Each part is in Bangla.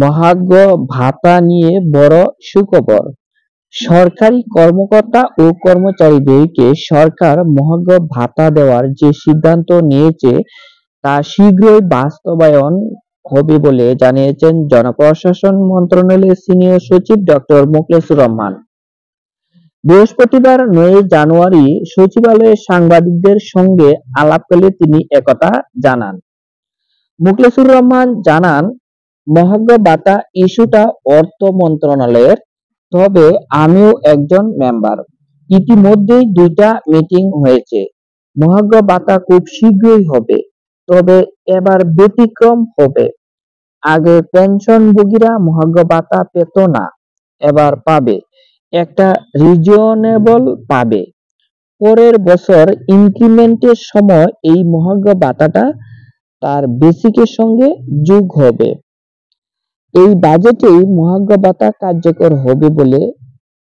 মহার্ঘ ভাতা নিয়ে বড় সুখবর। সরকারি কর্মকর্তা ও কর্মচারীদেরকে সরকার মহার্ঘ ভাতা দেওয়ার যে সিদ্ধান্ত নিয়েছে তা শীঘ্রই বাস্তবায়ন হবে বলে জানিয়েছেন জনপ্রশাসন মন্ত্রণালয়ের সিনিয়র সচিব ডক্টর মোখলেছুর রহমান। বৃহস্পতিবার ৯ জানুয়ারি সচিবালয়ে সাংবাদিকদের সঙ্গে আলাপকালে তিনি একথা জানান। মোখলেছুর রহমান জানান, মহার্ঘ ভাতা ইস্যুটা অর্থ মন্ত্রণালয়ের, তবে আমিও একজন মেম্বার। ইতিমধ্যেই ২টা মিটিং হয়েছে। মহার্ঘ ভাতা খুব শীঘ্রই হবে, তবে এবার ব্যতিক্রম হবে। আগে পেনশনভোগীরা মহার্ঘ ভাতা পেত না, এবার পাবে, একটা রিজনেবল পাবে। পরের বছর ইনক্রিমেন্টের সময় এই মহার্ঘ ভাতাটা তার বেসিকের সঙ্গে যোগ হবে। এই বাজেটেই মহার্ঘ ভাতা কার্যকর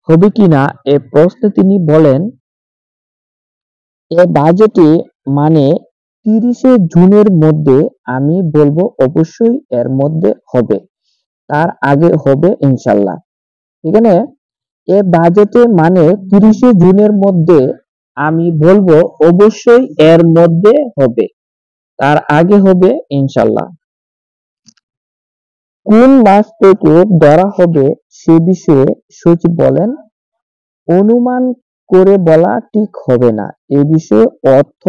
হবে কিনা এ প্রশ্নে তিনি বলেন, এ বাজেটে মানে ৩০শে জুনের মধ্যে আমি বলবো অবশ্যই এর মধ্যে হবে, তার আগে হবে ইনশাল্লাহ। এখানে এ বাজেটে মানে ৩০শে জুনের মধ্যে আমি বলবো অবশ্যই এর মধ্যে হবে, তার আগে হবে ইনশাল্লাহ। কোন মাস থেকে ধরা হবে সে বিষয়ে সচিব বলেন, অনুমান করে বলা ঠিক হবে না। এ বিষয়ে অর্থ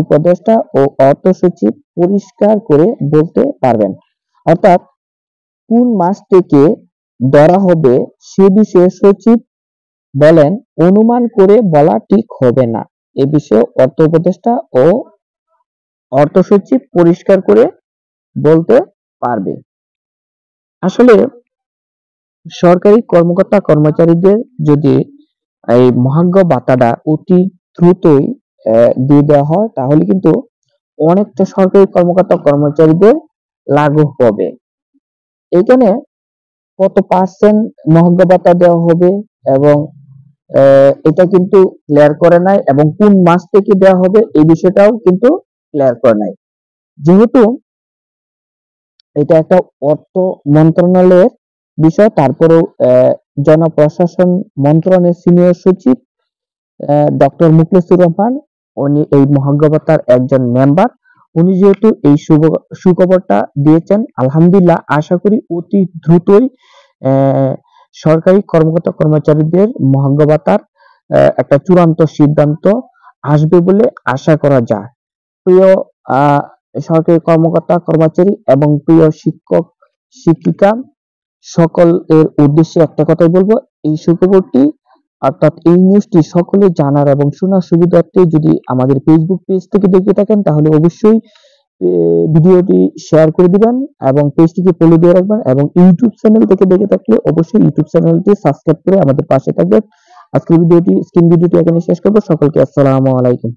উপদেষ্টা ও অর্থ সচিব পরিষ্কার করে বলতে পারবেন। অর্থাৎ কোন মাস থেকে ধরা হবে সে বিষয়ে সচিব বলেন, অনুমান করে বলা ঠিক হবে না। এ বিষয়ে অর্থ উপদেষ্টা ও অর্থ সচিব পরিষ্কার করে বলতে পারবে। আসলে সরকারি কর্মকর্তা কর্মচারীদের যদি এই মহার্ঘ ভাতাটা অতি দ্রুতই দিয়ে দেওয়া হয়, তাহলে কিন্তু অনেকটা সরকারি কর্মকর্তা কর্মচারীদের লাঘব হবে। এখানে কত পার্সেন্ট মহার্ঘ ভাতা দেওয়া হবে এবং এটা কিন্তু ক্লিয়ার করে নাই, এবং কোন মাস থেকে দেওয়া হবে এই বিষয়টাও কিন্তু ক্লিয়ার করে নাই। যেহেতু এটা একটা অর্থ মন্ত্রণালয়ের বিষয়, তারপরেও জনপ্রশাসন মন্ত্রণালয়ের সিনিয়র সচিব ডক্টর মোখলেছুর রহমান, উনি এই মহার্ঘ ভাতার একজন মেম্বার, উনি যেহেতু এই সুখবরটা দিয়েছেন, আলহামদুলিল্লাহ, আশা করি অতি দ্রুতই সরকারি কর্মকর্তা কর্মচারীদের মহার্ঘ ভাতার একটা চূড়ান্ত সিদ্ধান্ত আসবে বলে আশা করা যায়। প্রিয় সরকারি কর্মকর্তা কর্মচারী এবং প্রিয় শিক্ষক শিক্ষিকা সকলের উদ্দেশ্যে একটা কথাই বলবো, এই সুখবরটি অর্থাৎ এই নিউজটি সকলে জানার এবং শোনার সুবিধার্থে যদি আমাদের ফেসবুক পেজ থেকে দেখে থাকেন, তাহলে অবশ্যই ভিডিওটি শেয়ার করে দিবেন এবং পেজটিকে ফলো দিয়ে রাখবেন, এবং ইউটিউব চ্যানেল থেকে দেখে থাকলে অবশ্যই ইউটিউব চ্যানেলটি সাবস্ক্রাইব করে আমাদের পাশে থাকবেন। আজকের স্ক্রিন ভিডিওটি এখানে শেষ করবো। সকলকে আসসালামু আলাইকুম।